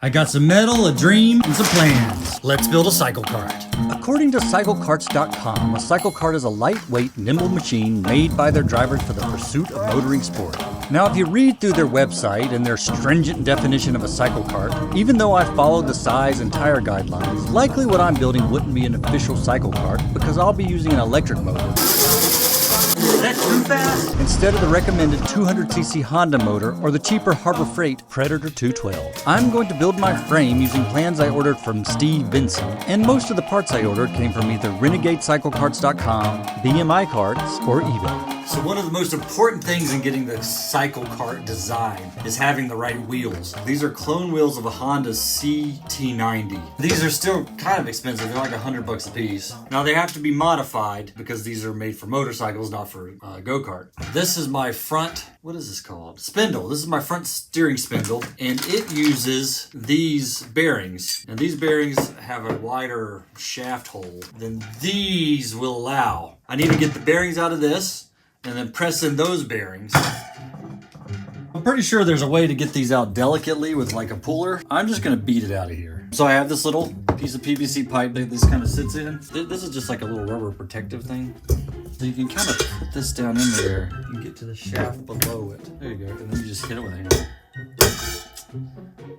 I got some metal, a dream, and some plans. Let's build a cycle cart. According to Cyclekarts.com, a cycle cart is a lightweight, nimble machine made by their drivers for the pursuit of motoring sport. Now, if you read through their website and their stringent definition of a cycle cart, even though I followed the size and tire guidelines, likely what I'm building wouldn't be an official cycle cart because I'll be using an electric motor. Is that too fast? Instead of the recommended 200cc Honda motor or the cheaper Harbor Freight Predator 212. I'm going to build my frame using plans I ordered from Steve Vinson, and most of the parts I ordered came from either RenegadeCyclekarts.com, BMI Carts, or eBay. So one of the most important things in getting the cycle cart design is having the right wheels. These are clone wheels of a Honda CT90. These are still kind of expensive. They're like $100 a piece. Now they have to be modified because these are made for motorcycles, not for go-kart. This is my front, what is this called? Spindle. This is my front steering spindle, and it uses these bearings. And these bearings have a wider shaft hole than these will allow. I need to get the bearings out of this and then press in those bearings. I'm pretty sure there's a way to get these out delicately with like a puller. I'm just gonna beat it out of here. So I have this little piece of PVC pipe that this kind of sits in. This is just like a little rubber protective thing. So you can kind of put this down in there and get to the shaft below it. There you go. And then you just hit it with a hammer.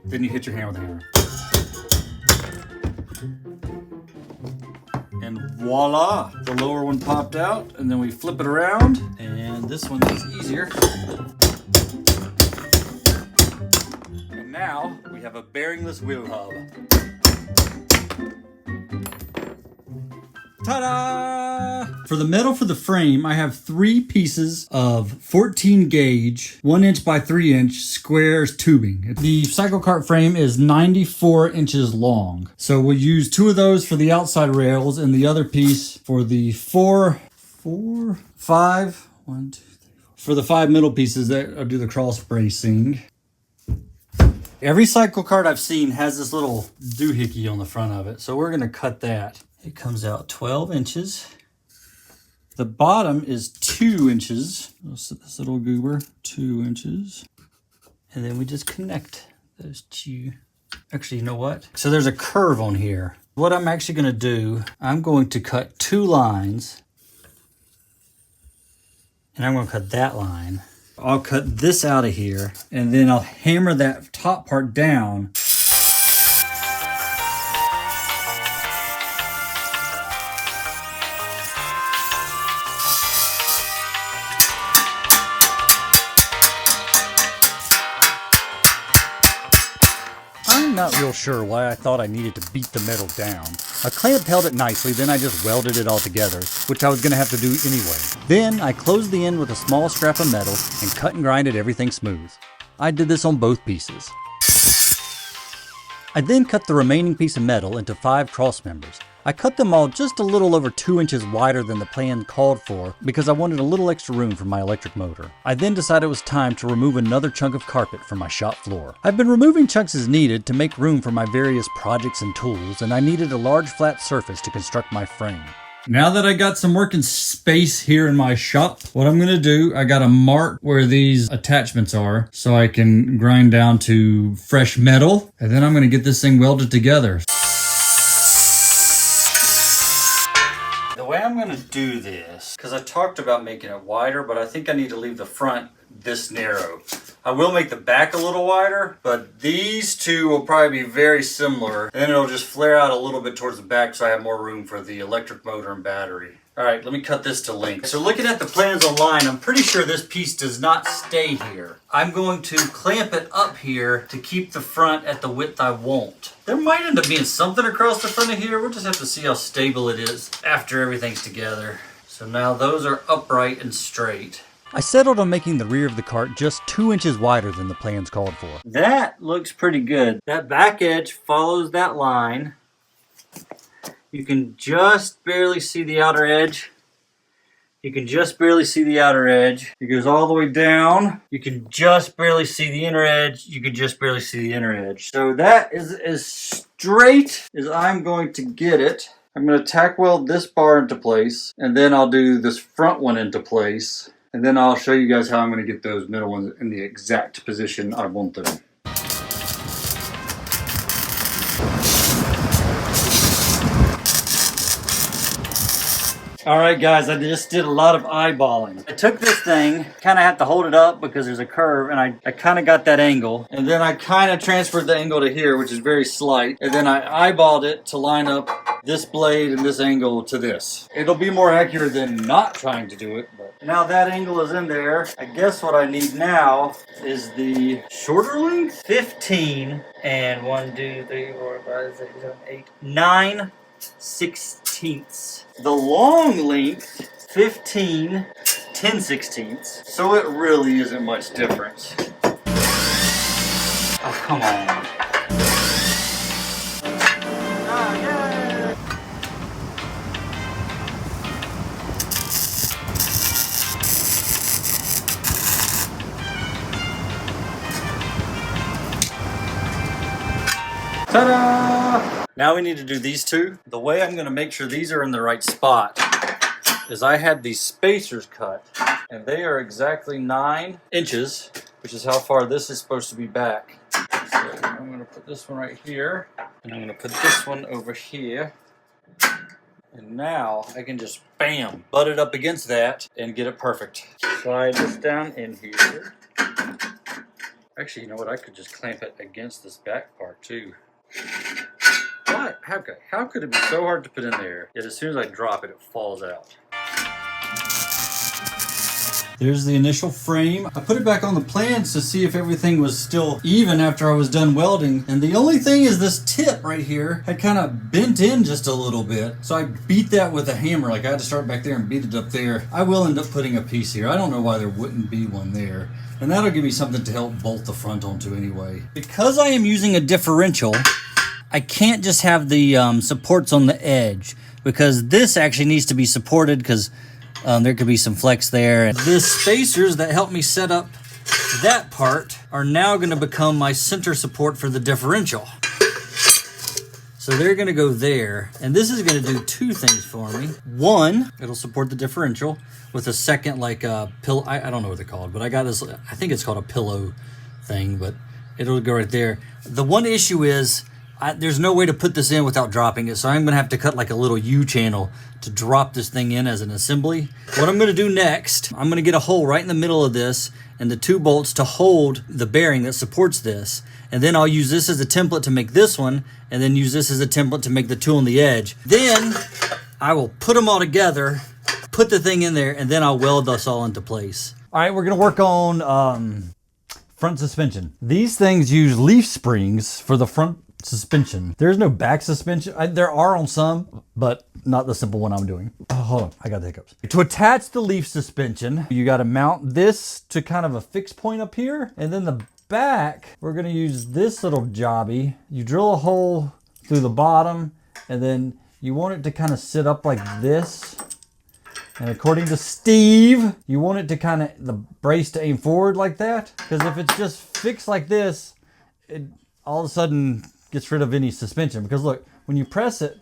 Then you hit your hand with a hammer. And voila, the lower one popped out, and then we flip it around, and this one is easier. And now we have a bearingless wheel hub. Ta-da! For the metal for the frame, I have 3 pieces of 14 gauge, 1 inch by 3 inch squares tubing. The cycle cart frame is 94 inches long. So we'll use 2 of those for the outside rails and the other piece for the 5 middle pieces that I'll do the cross bracing. Every cycle cart I've seen has this little doohickey on the front of it. So we're gonna cut that. It comes out 12 inches. The bottom is 2 inches. We'll set this little goober, 2 inches. And then we just connect those 2. Actually, you know what? So there's a curve on here. What I'm actually gonna do, I'm going to cut 2 lines. And I'm gonna cut that line. I'll cut this out of here, and then I'll hammer that top part down. I'm not real sure why I thought I needed to beat the metal down. A clamp held it nicely, then I just welded it all together, which I was going to have to do anyway. Then I closed the end with a small scrap of metal and cut and grinded everything smooth. I did this on both pieces. I then cut the remaining piece of metal into 5 cross members. I cut them all just a little over 2 inches wider than the plan called for because I wanted a little extra room for my electric motor. I then decided it was time to remove another chunk of carpet from my shop floor. I've been removing chunks as needed to make room for my various projects and tools, and I needed a large flat surface to construct my frame. Now that I got some working space here in my shop, what I'm gonna do, I gotta mark where these attachments are so I can grind down to fresh metal, and then I'm gonna get this thing welded together. The way I'm gonna do this, because I talked about making it wider, but I think I need to leave the front this narrow. I will make the back a little wider, but these two will probably be very similar. And then it'll just flare out a little bit towards the back so I have more room for the electric motor and battery. All right, let me cut this to length. So looking at the plans online, I'm pretty sure this piece does not stay here. I'm going to clamp it up here to keep the front at the width I want. There might end up being something across the front of here. We'll just have to see how stable it is after everything's together. So now those are upright and straight. I settled on making the rear of the cart just 2 inches wider than the plans called for. That looks pretty good. That back edge follows that line. You can just barely see the outer edge. You can just barely see the outer edge. It goes all the way down. You can just barely see the inner edge. You can just barely see the inner edge. So that is as straight as I'm going to get it. I'm going to tack weld this bar into place, and then I'll do this front one into place. And then I'll show you guys how I'm going to get those middle ones in the exact position I want them. All right, guys, I just did a lot of eyeballing. I took this thing, kind of have to hold it up because there's a curve, and I kind of got that angle. And then I kind of transferred the angle to here, which is very slight. And then I eyeballed it to line up this blade and this angle to this. It'll be more accurate than not trying to do it. But now that angle is in there, I guess what I need now is the shorter length. 15 and 1, 2, 3, 4, 5, 6, 7, 8, 9 sixteenths. The long length, 15 10/16. So it really isn't much difference. Oh, come on. Ta-da! Now we need to do these two. The way I'm gonna make sure these are in the right spot is I had these spacers cut, and they are exactly 9 inches, which is how far this is supposed to be back. So I'm gonna put this one right here, and I'm gonna put this one over here. And now I can just, bam, butt it up against that and get it perfect. Slide this down in here. Actually, you know what? I could just clamp it against this back part too. What? How could it be so hard to put in there? Yet as soon as I drop it, it falls out. There's the initial frame. I put it back on the plans to see if everything was still even after I was done welding. And the only thing is this tip right here had kind of bent in just a little bit. So I beat that with a hammer. Like I had to start back there and beat it up there. I will end up putting a piece here. I don't know why there wouldn't be one there. And that'll give me something to help bolt the front onto anyway. Because I am using a differential, I can't just have the supports on the edge, because this actually needs to be supported because there could be some flex there. The spacers that help me set up that part are now going to become my center support for the differential. So they're going to go there, and this is going to do two things for me. One, it'll support the differential with a second, like a pillow. I don't know what they're called, but I got this. I think it's called a pillow thing, but it'll go right there. The one issue is there's no way to put this in without dropping it, so I'm going to have to cut like a little U-channel to drop this thing in as an assembly. What I'm going to do next, I'm going to get a hole right in the middle of this and the 2 bolts to hold the bearing that supports this. And then I'll use this as a template to make this one, and then use this as a template to make the 2 on the edge. Then I will put them all together, put the thing in there, and then I'll weld this all into place. All right, we're going to work on front suspension. These things use leaf springs for the front suspension. There's no back suspension. There are on some, but not the simple one I'm doing. Oh, hold on, I got the hiccups. To attach the leaf suspension, you got to mount this to kind of a fixed point up here, and then the back, we're going to use this little jobby. You drill a hole through the bottom, and then you want it to kind of sit up like this. And according to Steve, you want it to kind of, the brace to aim forward like that. Because if it's just fixed like this, it all of a sudden gets rid of any suspension. Because look, when you press it,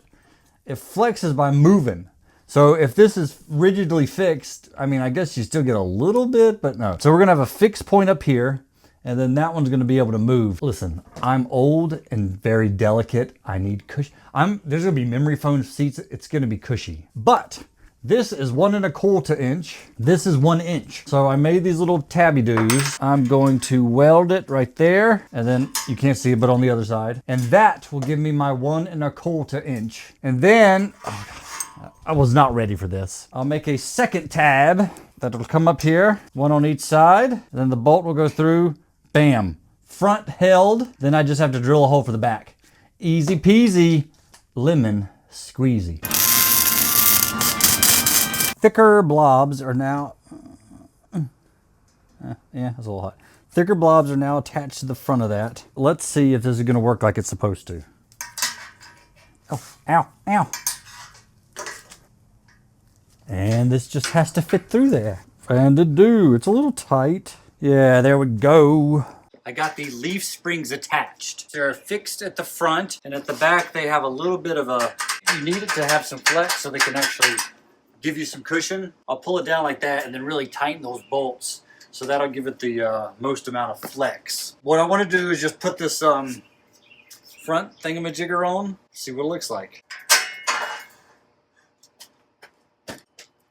it flexes by moving. So if this is rigidly fixed, I mean, I guess you still get a little bit, but no. So we're gonna have a fixed point up here, and then that one's gonna be able to move. Listen, I'm old and very delicate. I need cushion. There's gonna be memory foam seats. It's gonna be cushy. But this is 1 1/4 inch. This is 1 inch. So I made these little tabby doos. I'm going to weld it right there. And then you can't see it, but on the other side. And that will give me my 1 1/4 inch. And then, I was not ready for this. I'll make a second tab that will come up here, 1 on each side. And then the bolt will go through, bam, front held. Then I just have to drill a hole for the back. Easy peasy, lemon squeezy. Thicker blobs are now, yeah, that's a little hot. Thicker blobs are now attached to the front of that. Let's see if this is gonna work like it's supposed to. Oh, ow, ow. And this just has to fit through there. And it do, it's a little tight. Yeah, there we go. I got the leaf springs attached. They're fixed at the front, and at the back they have a little bit of a, you need it to have some flex so they can actually give you some cushion. I'll pull it down like that and then really tighten those bolts. So that'll give it the most amount of flex. What I want to do is just put this front thingamajigger on. See what it looks like.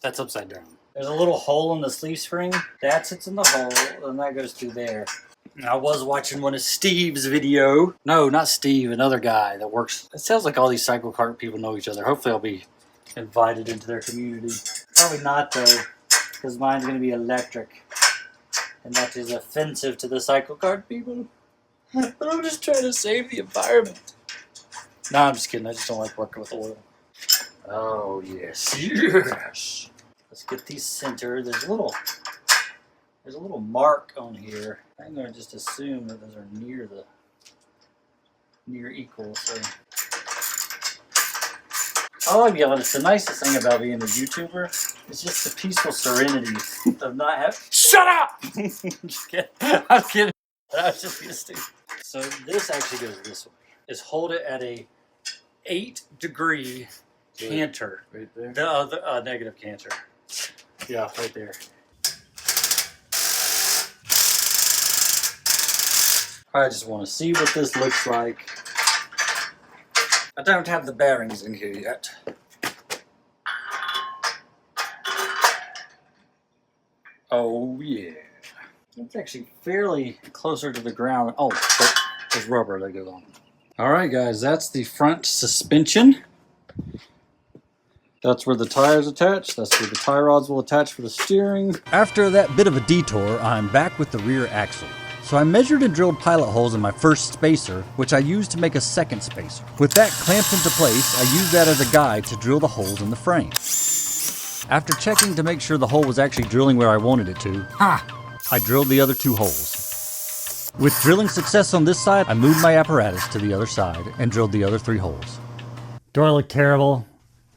That's upside down. There's a little hole in the sleeve spring. That sits in the hole, and that goes through there. And I was watching one of Steve's video. No, not Steve, another guy that works. It sounds like all these Cyclekart people know each other. Hopefully I'll be invited into their community. Probably not though, because mine's going to be electric. And that is offensive to the Cyclekart people. But I'm just trying to save the environment. No, I'm just kidding. I just don't like working with oil. Oh, yes. Yes. Let's get these centered. There's a little mark on here. I'm going to just assume that those are near equal. So. I'll be honest, the nicest thing about being a YouTuber is just the peaceful serenity of not having. Shut up! Just kidding. I'm kidding. I was just being stupid. So this actually goes this way. Is hold it at a 8-degree canter. Right there? The negative canter. Yeah, right there. I just want to see what this looks like. I don't have the bearings in here yet. Oh yeah. It's actually fairly closer to the ground. Oh, but there's rubber that goes on. Alright guys, that's the front suspension. That's where the tires attach. That's where the tie rods will attach for the steering. After that bit of a detour, I'm back with the rear axle. So I measured and drilled pilot holes in my first spacer, which I used to make a second spacer. With that clamped into place, I used that as a guide to drill the holes in the frame. After checking to make sure the hole was actually drilling where I wanted it to, I drilled the other 2 holes. With drilling success on this side, I moved my apparatus to the other side and drilled the other 3 holes. Do I look terrible?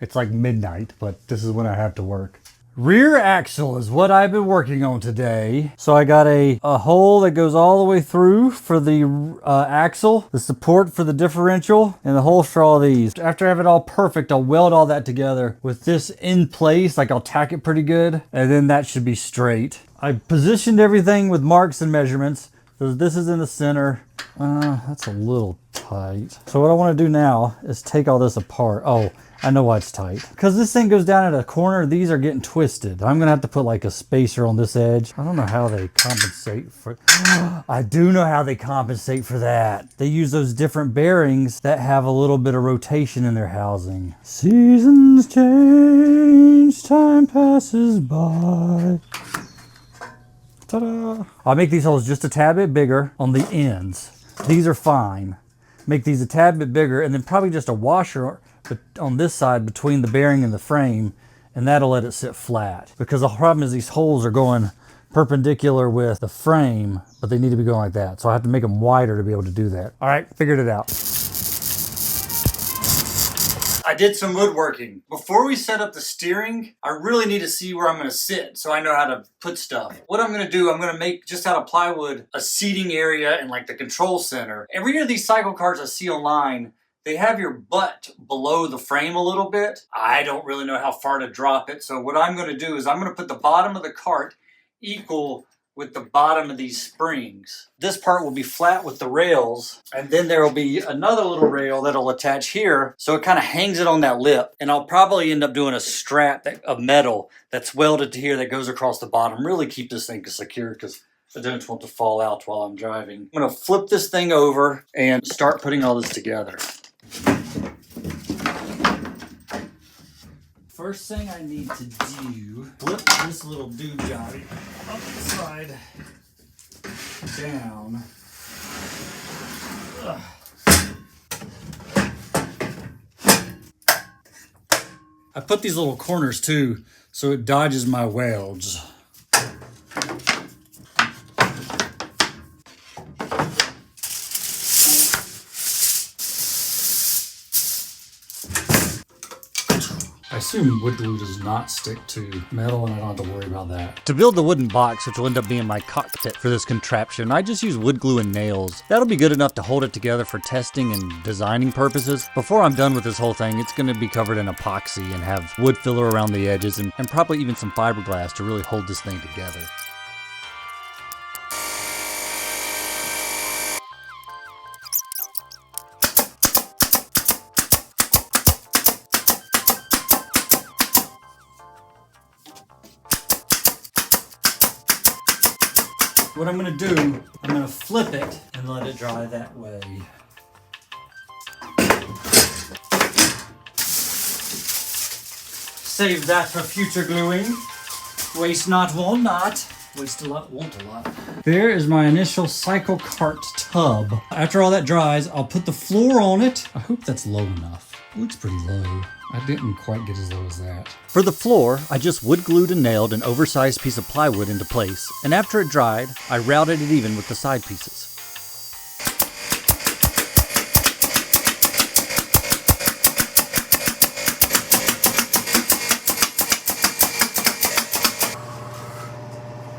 It's like midnight, but this is when I have to work. Rear axle is what I've been working on today. So I got a hole that goes all the way through for the axle, the support for the differential, and the holes for all these. After I have it all perfect, I'll weld all that together with this in place, like I'll tack it pretty good, and then that should be straight. I positioned everything with marks and measurements. So this is in the center. That's a little tight. So what I want to do now is take all this apart. Oh, I know why it's tight. Because this thing goes down at a corner, these are getting twisted. I'm gonna have to put like a spacer on this edge. I don't know how they compensate for, I do know how they compensate for that. They use those different bearings that have a little bit of rotation in their housing. Seasons change, time passes by. Ta-da! I'll make these holes just a tad bit bigger on the ends. These are fine. Make these a tad bit bigger and then probably just a washer on this side between the bearing and the frame, and that'll let it sit flat. Because the problem is these holes are going perpendicular with the frame, but they need to be going like that. So I have to make them wider to be able to do that. All right, figured it out. I did some woodworking. Before we set up the steering, I really need to see where I'm gonna sit so I know how to put stuff. What I'm gonna do, I'm gonna make, just out of plywood, a seating area and like the control center. Every one of these Cyclekarts I see online, they have your butt below the frame a little bit. I don't really know how far to drop it. So what I'm gonna do is I'm gonna put the bottom of the cart equal with the bottom of these springs. This part will be flat with the rails, and then there will be another little rail that'll attach here, so it kind of hangs it on that lip. And I'll probably end up doing a strap of metal that's welded to here that goes across the bottom. Really keep this thing secure because I don't want to fall out while I'm driving. I'm gonna flip this thing over and start putting all this together. First thing I need to do, flip this little doojobby up the side, down. Ugh. I put these little corners too, so it dodges my welds. I assume wood glue does not stick to metal, and I don't have to worry about that. To build the wooden box, which will end up being my cockpit for this contraption, I just use wood glue and nails. That'll be good enough to hold it together for testing and designing purposes. Before I'm done with this whole thing, it's going to be covered in epoxy and have wood filler around the edges and probably even some fiberglass to really hold this thing together. what I'm gonna do, I'm gonna flip it and let it dry that way. Save that for future gluing. Waste not, want not. Waste a lot, want a lot. There is my initial Cyclekart tub. After all that dries, I'll put the floor on it. I hope that's low enough. It looks pretty low. I didn't quite get as low as that. For the floor, I just wood glued and nailed an oversized piece of plywood into place, and after it dried, I routed it even with the side pieces.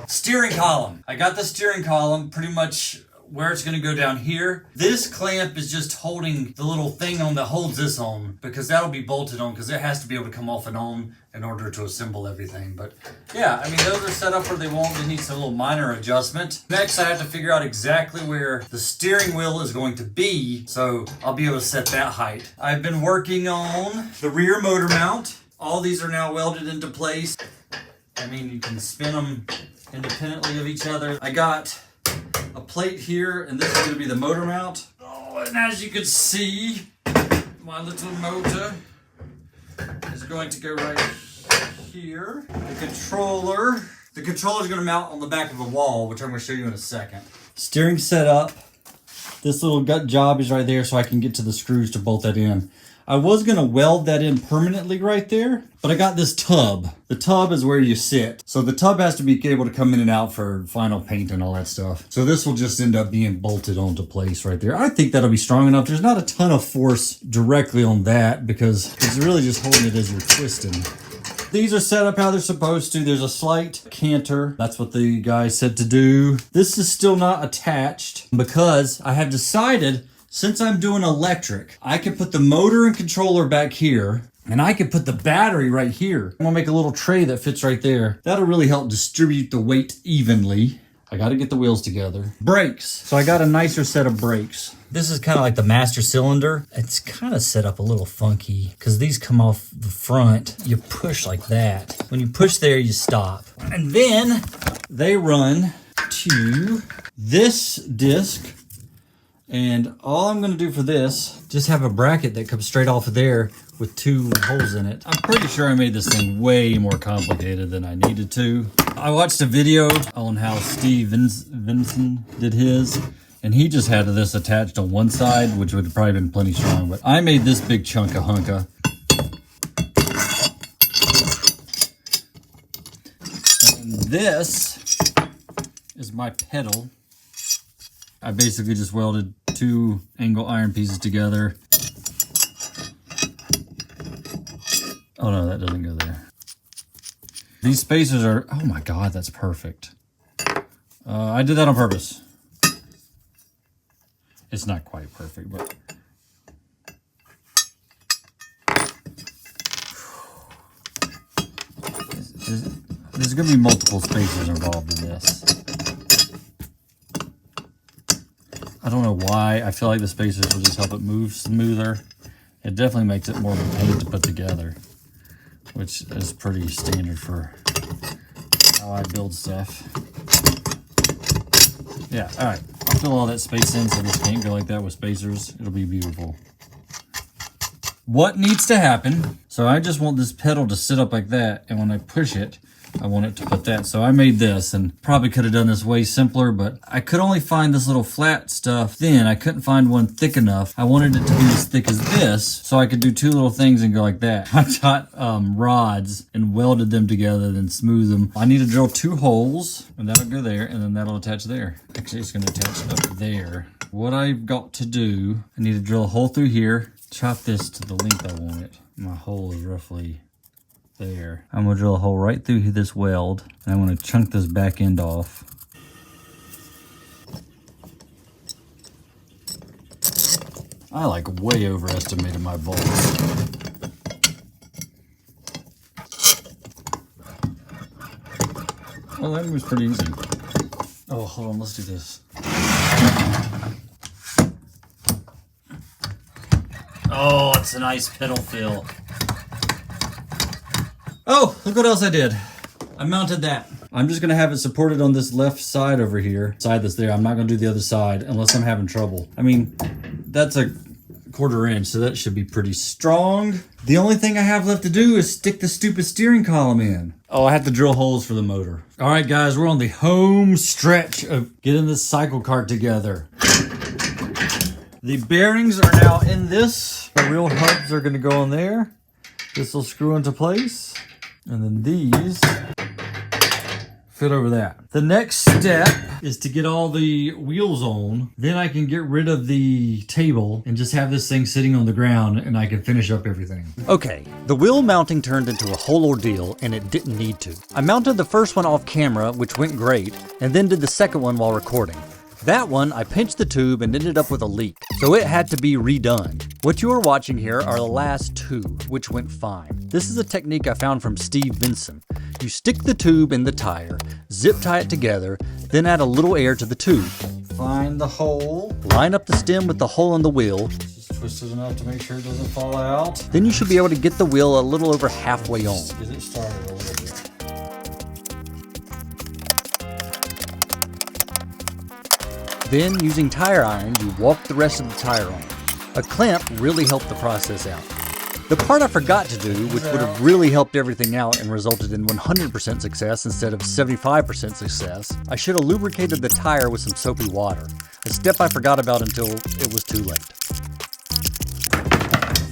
Steering column. I got the steering column pretty much where it's going to go down here. This clamp is just holding the little thing on that holds this on, because that'll be bolted on because it has to be able to come off and on in order to assemble everything. But yeah, I mean, those are set up where they won't. They need some little minor adjustment. Next, I have to figure out exactly where the steering wheel is going to be, so I'll be able to set that height. I've been working on the rear motor mount. All these are now welded into place. I mean, you can spin them independently of each other. I got a plate here, and this is going to be the motor mount. Oh, and as you can see, my little motor is going to go right here. The controller is going to mount on the back of a wall, which I'm going to show you in a second. Steering set up. This little gut job is right there, so I can get to the screws to bolt that in. I was going to weld that in permanently right there, but I got this tub. The tub is where you sit. So the tub has to be able to come in and out for final paint and all that stuff. So this will just end up being bolted onto place right there. I think that'll be strong enough. There's not a ton of force directly on that because it's really just holding it as you're twisting. These are set up how they're supposed to. There's a slight canter. That's what the guy said to do. This is still not attached because I have decided, since I'm doing electric, I can put the motor and controller back here, and I can put the battery right here. I'm gonna make a little tray that fits right there. That'll really help distribute the weight evenly. I gotta get the wheels together. Brakes. So I got a nicer set of brakes. This is kind of like the master cylinder. It's kind of set up a little funky because these come off the front. You push like that. When you push there, you stop. And then they run to this disc. And all I'm going to do for this, just have a bracket that comes straight off of there with two holes in it. I'm pretty sure I made this thing way more complicated than I needed to. I watched a video on how Steve Vinson did his, and he just had this attached on one side, which would have probably been plenty strong, but I made this big chunk of hunka. And this is my pedal. I basically just welded two angle iron pieces together. Oh no, that doesn't go there. These spacers are, oh my God, that's perfect. I did that on purpose. It's not quite perfect, but. There's gonna be multiple spacers involved in this. I don't know why. I feel like the spacers will just help it move smoother. It definitely makes it more of a pain to put together, which is pretty standard for how I build stuff. Yeah, all right. I'll fill all that space in so this can't go like that with spacers. It'll be beautiful. What needs to happen? So I just want this pedal to sit up like that, and when I push it, I want it to put that. So I made this, and probably could have done this way simpler, but I could only find this little flat stuff thin. I couldn't find one thick enough. I wanted it to be as thick as this, so I could do two little things and go like that. I got rods and welded them together, then smooth them. I need to drill two holes, and that'll go there, and then that'll attach there. Actually, it's gonna attach up there. What I've got to do, I need to drill a hole through here, chop this to the length I want it. My hole is roughly there. I'm gonna drill a hole right through this weld, and I'm gonna chunk this back end off. I like way overestimated my bolts. Oh, that was pretty easy. Oh, hold on, let's do this. Oh, it's a nice pedal fill. Oh, look what else I did. I mounted that. I'm just gonna have it supported on this left side over here. Side that's there. I'm not gonna do the other side unless I'm having trouble. I mean, that's a 1/4 inch, so that should be pretty strong. The only thing I have left to do is stick the stupid steering column in. Oh, I have to drill holes for the motor. All right, guys, we're on the home stretch of getting this Cyclekart together. The bearings are now in this. The real hubs are gonna go in there. This will screw into place. And then these fit over that. The next step is to get all the wheels on. Then I can get rid of the table and just have this thing sitting on the ground and I can finish up everything. Okay, the wheel mounting turned into a whole ordeal and it didn't need to. I mounted the first one off camera, which went great, and then did the second one while recording. That one, I pinched the tube and ended up with a leak, so it had to be redone. What you are watching here are the last two, which went fine. This is a technique I found from Steve Vinson. You stick the tube in the tire, zip tie it together, then add a little air to the tube. Find the hole. Line up the stem with the hole in the wheel. Just twist it enough to make sure it doesn't fall out. Then you should be able to get the wheel a little over halfway on. Get it started a little bit. Then, using tire irons, you walk the rest of the tire on. A clamp really helped the process out. The part I forgot to do, which would have really helped everything out and resulted in 100% success instead of 75% success, I should have lubricated the tire with some soapy water. A step I forgot about until it was too late.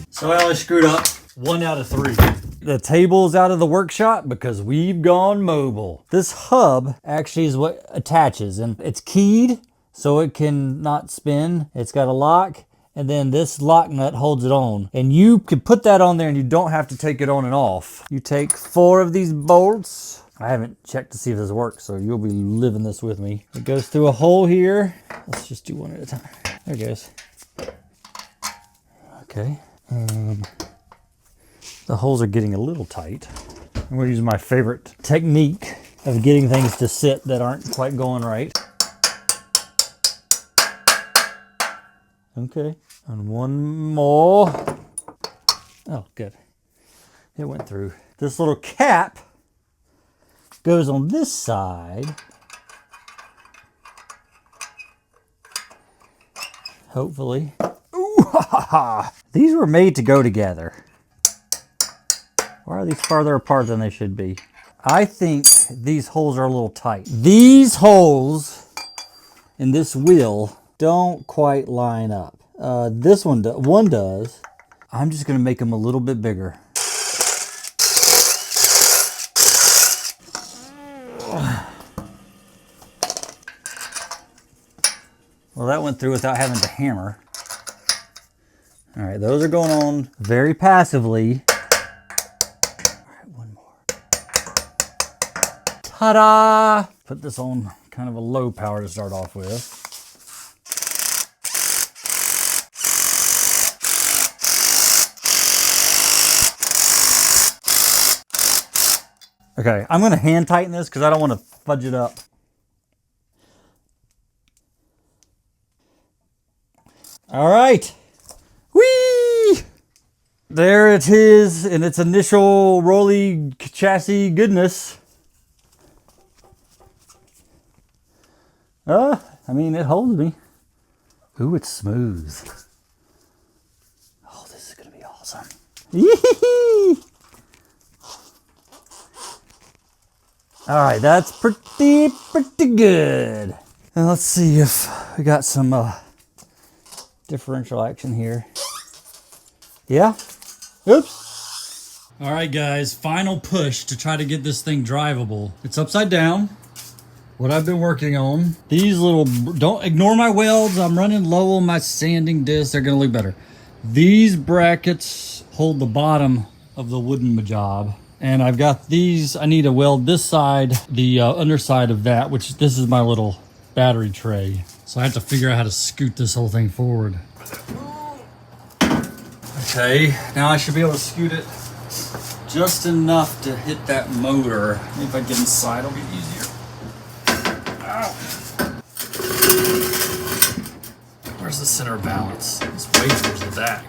So I only screwed up 1 out of 3. The table's out of the workshop because we've gone mobile. This hub actually is what attaches, and it's keyed so it can not spin. It's got a lock, and then this lock nut holds it on. And you can put that on there and you don't have to take it on and off. You take 4 of these bolts. I haven't checked to see if this works, so you'll be living this with me. It goes through a hole here. Let's just do one at a time. There it goes. Okay. The holes are getting a little tight. I'm going to use my favorite technique of getting things to sit that aren't quite going right. Okay, and one more. Oh, good. It went through. This little cap goes on this side. Hopefully. Ooh, ha, ha, ha. These were made to go together. Why are these farther apart than they should be? I think these holes are a little tight. These holes in this wheel don't quite line up. This one does. I'm just gonna make them a little bit bigger. Well, that went through without having to hammer. All right, those are going on very passively. All right, one more. Ta-da! Put this on kind of a low power to start off with. Okay, I'm going to hand tighten this because I don't want to fudge it up. All right. Whee! There it is in its initial rolly chassis goodness. I mean, it holds me. Ooh, it's smooth. Oh, this is going to be awesome. Yee-hee-hee! All right, that's pretty good. And let's see if we got some differential action here. Yeah? Oops. All right, guys, final push to try to get this thing drivable. It's upside down. What I've been working on. These little, don't ignore my welds. I'm running low on my sanding discs. They're gonna look better. These brackets hold the bottom of the wooden job. And I've got these, I need to weld this side, the underside of that, which this is my little battery tray. So I have to figure out how to scoot this whole thing forward. Okay, now I should be able to scoot it just enough to hit that motor. Maybe if I get inside, it'll be easier. Ow. Where's the center of balance? It's way towards the back.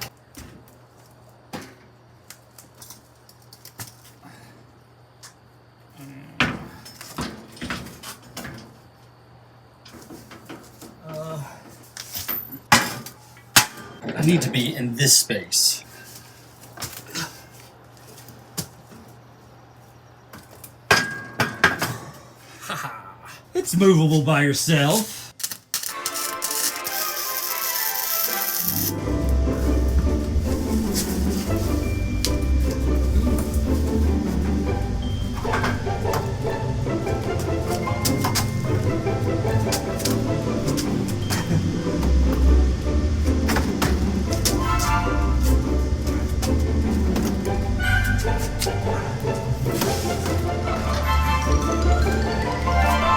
need to be in this space. It's movable by yourself.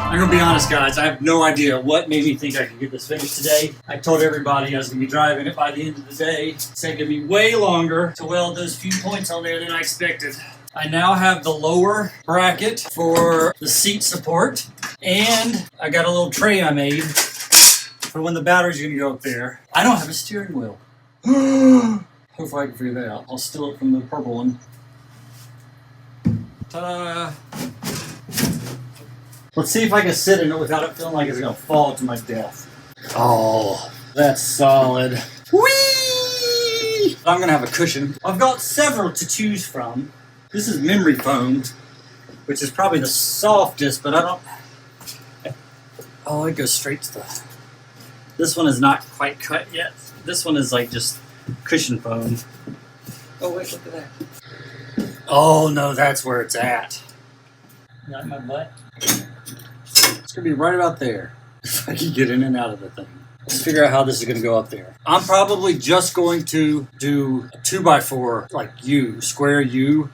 I'm gonna be honest, guys, I have no idea what made me think I could get this finished today. I told everybody I was gonna be driving it by the end of the day. It's taking me way longer to weld those few points on there than I expected. I now have the lower bracket for the seat support, and I got a little tray I made for when the battery's gonna go up there. I don't have a steering wheel. Hopefully I can figure that out. I'll steal it from the purple one. Ta-da! Let's see if I can sit in it without it feeling like it's gonna fall to my death. Oh, that's solid. Whee! I'm gonna have a cushion. I've got several to choose from. This is memory foam, which is probably the softest, but I don't... Oh, it goes straight to the... This one is not quite cut yet. This one is like just cushion foam. Oh wait, look at that. Oh no, that's where it's at. Not my butt. It's gonna be right about there. If I can get in and out of the thing. Let's figure out how this is gonna go up there. I'm probably just going to do a 2x4, like U, square U,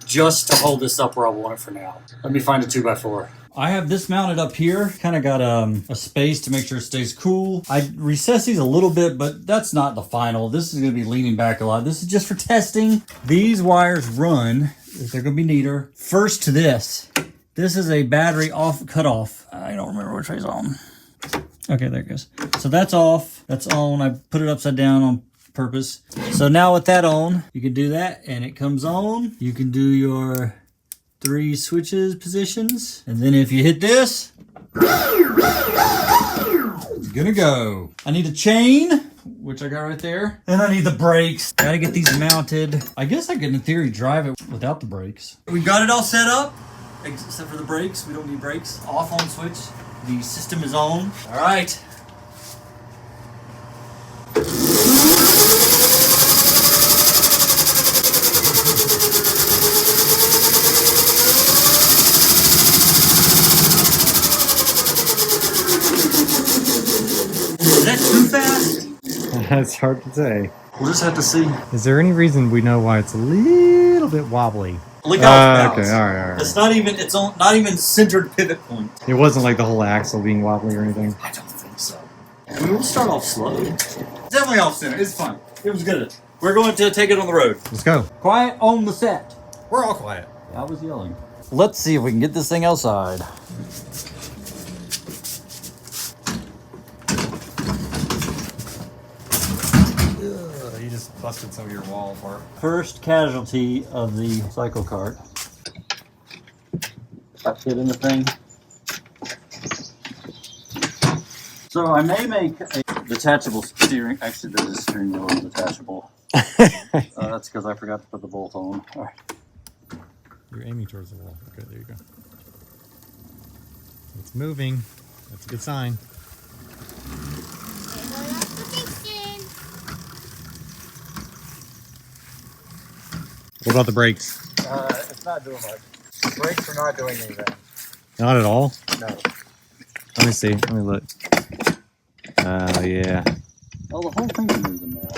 just to hold this up where I want it for now. Let me find a 2x4. I have this mounted up here. Kind of got a space to make sure it stays cool. I recess these a little bit, but that's not the final. This is gonna be leaning back a lot. This is just for testing. These wires run, they're gonna be neater, first to this. This is a battery off cutoff. I don't remember which way's on. Okay, there it goes. So that's off. That's on. I put it upside down on purpose. So now with that on, you can do that and it comes on. You can do your 3 switches positions. And then if you hit this, it's gonna go. I need a chain, which I got right there. And I need the brakes. Gotta get these mounted. I guess I could in theory drive it without the brakes. We got it all set up. Except for the brakes, we don't need brakes. Off on switch, the system is on. All right. Is that too fast? That's hard to say. We'll just have to see. Is there any reason we know why it's a little bit wobbly? Look how it's okay, all right. It's not even centered pivot point. It wasn't like the whole axle being wobbly or anything. I don't think so. I mean, we'll start off slow. Definitely off center. It's fun. It was good. We're going to take it on the road. Let's go. Quiet on the set. We're all quiet. I was yelling. Let's see if we can get this thing outside. You just busted some of your wall apart. First casualty of the Cyclekart. I fit in the thing. So I may make a detachable steering. Actually, the steering wheel is detachable. That's because I forgot to put the bolt on. All right. You're aiming towards the wall. Okay, there you go. It's moving. That's a good sign. What about the brakes? It's not doing much. The brakes are not doing anything. Not at all? No. Let me see. Let me look. Yeah. Oh, the whole thing's moving now.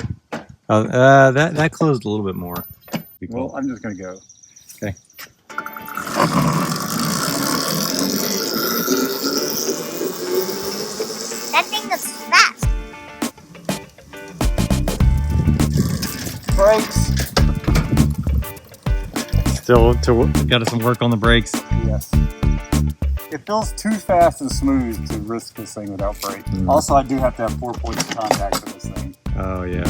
Oh, that closed a little bit more. Be cool. Well, I'm just going to go. Okay. That thing looks fast. Brakes. Still got some work on the brakes. Yes. It feels too fast and smooth to risk this thing without brakes. Mm. Also, I do have to have 4 points of contact for this thing. Oh, yeah.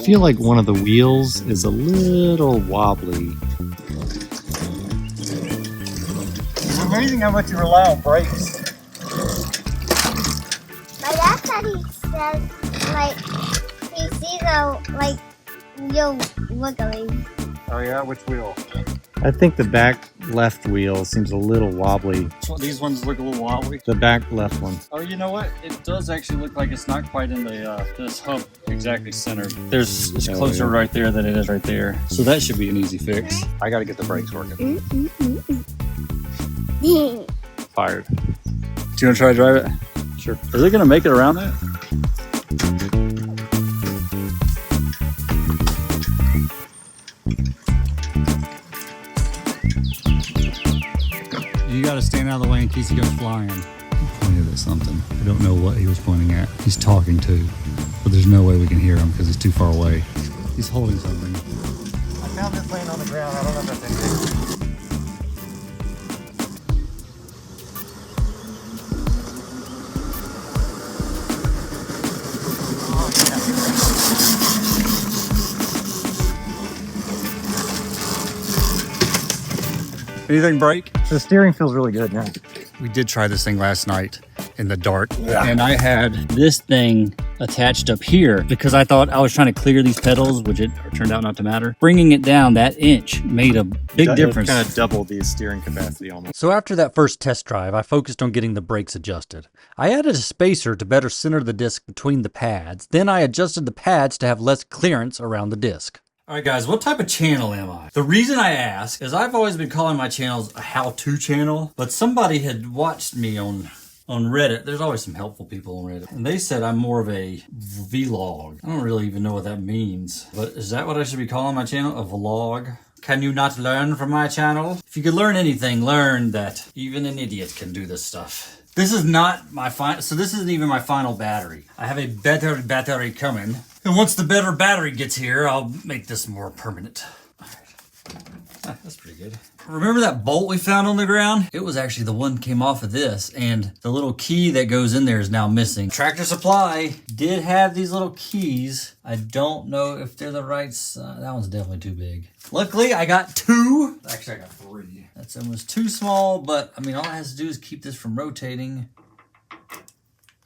feel like one of the wheels is a little wobbly. It's amazing how much you rely on brakes. My dad said he says, like, he sees a, like, wheel wiggling. Oh yeah, which wheel? I think the back left wheel seems a little wobbly. These ones look a little wobbly. The back left one. Oh, you know what? It does actually look like it's not quite in the this hump exactly centered. It's closer right there than it is right there. So that should be an easy fix. I got to get the brakes working. Fired. Do you want to try to drive it? Sure. Is it going to make it around that? You gotta stand out of the way in case he goes flying. Pointed at something. I don't know what he was pointing at. He's talking to, but there's no way we can hear him because he's too far away. He's holding something. I found this laying on the ground. I don't know if that's anything. Anything break? The steering feels really good, yeah. We did try this thing last night in the dark. And I had this thing attached up here because I thought I was trying to clear these pedals, which it turned out not to matter. Bringing it down that inch made a big difference. Kind of doubled the steering capacity almost. So after that first test drive, I focused on getting the brakes adjusted. I added a spacer to better center the disc between the pads. Then I adjusted the pads to have less clearance around the disc. All right, guys, what type of channel am I? The reason I ask is I've always been calling my channels a how-to channel, but somebody had watched me on Reddit. There's always some helpful people on Reddit. And they said I'm more of a vlog. I don't really even know what that means, but is that what I should be calling my channel? A vlog? Can you not learn from my channel? If you could learn anything, learn that even an idiot can do this stuff. This is not my final, so this isn't even my final battery. I have a better battery coming. And once the better battery gets here, I'll make this more permanent. All right. That's pretty good. Remember that bolt we found on the ground? It was actually the one came off of this, and the little key that goes in there is now missing. Tractor Supply did have these little keys. I don't know if they're the right size. That one's definitely too big. Luckily, I got two. Actually, I got three. That's almost too small, but I mean, all it has to do is keep this from rotating.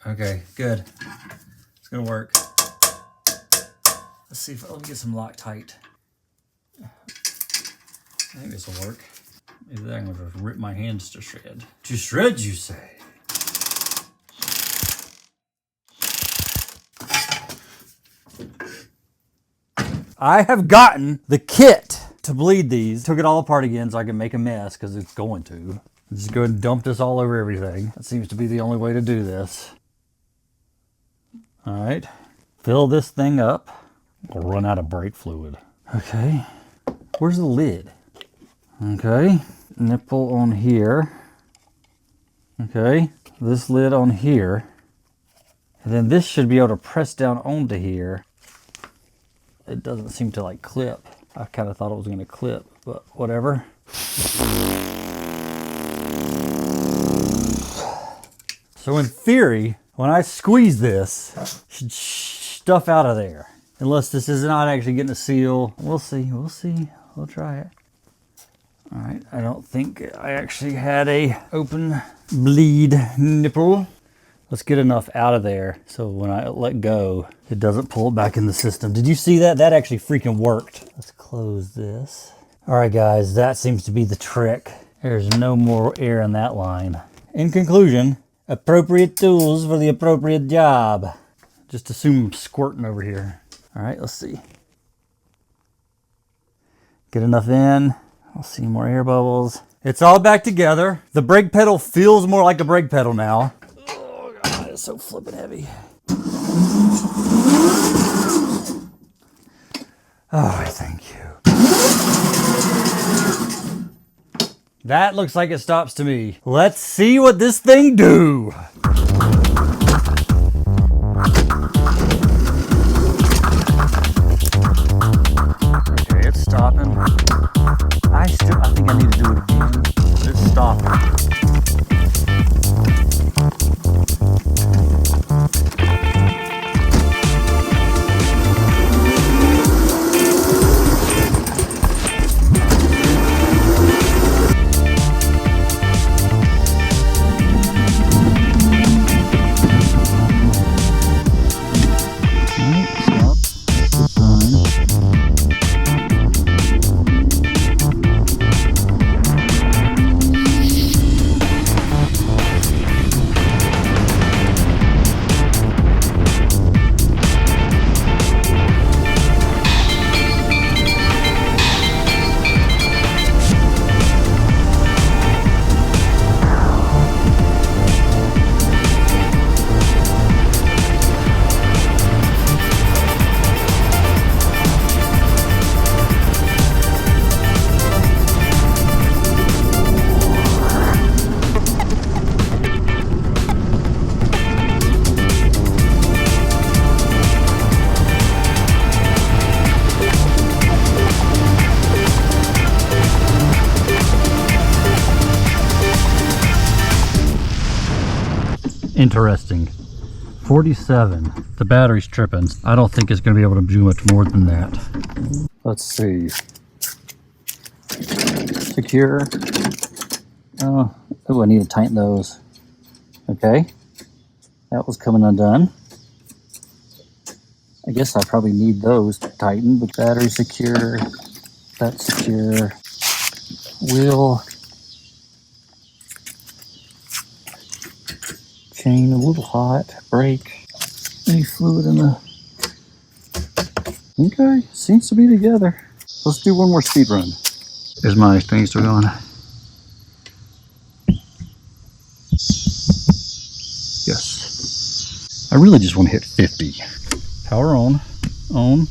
Okay, good. It's gonna work. Let's see if let me get some Loctite. I think this will work. Maybe I'm gonna rip my hands to shred. To shred, you say? I have gotten the kit to bleed these. Took it all apart again so I can make a mess because it's going to. Just go and dump this all over everything. That seems to be the only way to do this. All right, fill this thing up. We'll run out of brake fluid. Okay, where's the lid? Okay, nipple on here. Okay, this lid on here. And then this should be able to press down onto here. It doesn't seem to like clip. I kind of thought it was going to clip, but whatever. So in theory, when I squeeze this, it should stuff out of there. Unless this is not actually getting a seal. We'll see, we'll see. We'll try it. All right, I don't think I actually had a open bleed nipple. Let's get enough out of there so when I let go, it doesn't pull it back in the system. Did you see that? That actually freaking worked. Let's close this. All right, guys, that seems to be the trick. There's no more air in that line. In conclusion, appropriate tools for the appropriate job. Just assume I'm squirting over here. All right, let's see. Get enough in. I'll see more air bubbles. It's all back together. The brake pedal feels more like a brake pedal now. Oh God, it's so flippin' heavy. Oh, thank you. That looks like it stops to me. Let's see what this thing do. Okay, it's stopping. I think I need to do it again. It's stopping. Interesting. 47. The battery's tripping. I don't think it's going to be able to do much more than that. Let's see. Secure. Oh, I need to tighten those. Okay. That was coming undone. I guess I probably need those to tighten, but battery secure. That's secure. Wheel. Chain a little hot. Brake. Any fluid in the... Okay, seems to be together. Let's do one more speed run. Is my thing still going? Yes. I really just want to hit 50. Power on. On.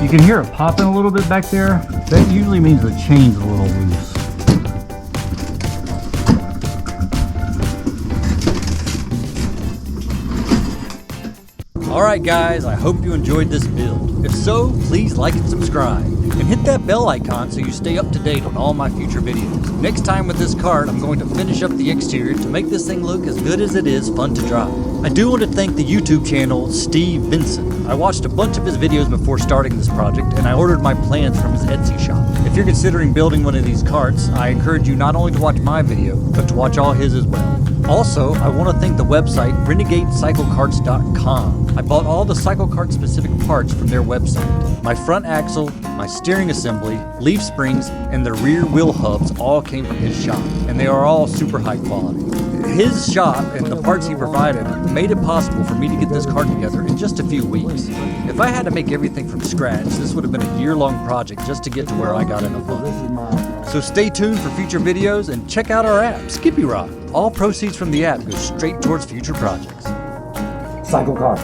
You can hear it popping a little bit back there. That usually means the chain's a little loose. Alright guys, I hope you enjoyed this build. If so, please like and subscribe. And hit that bell icon so you stay up to date on all my future videos. Next time with this cart, I'm going to finish up the exterior to make this thing look as good as it is fun to drive. I do want to thank the YouTube channel Steve Vincent. I watched a bunch of his videos before starting this project, and I ordered my plans from his Etsy shop. If you're considering building one of these carts, I encourage you not only to watch my video, but to watch all his as well. Also, I want to thank the website renegadecyclekarts.com. I bought all the Cyclekart specific parts from their website. My front axle, my steering assembly, leaf springs, and the rear wheel hubs all came from his shop, and they are all super high quality. His shop and the parts he provided made it possible for me to get this cart together in just a few weeks. If I had to make everything from scratch, this would have been a year-long project just to get to where I got in a month. So stay tuned for future videos and check out our app, Skippy Rock. All proceeds from the app go straight towards future projects. Cyclekart.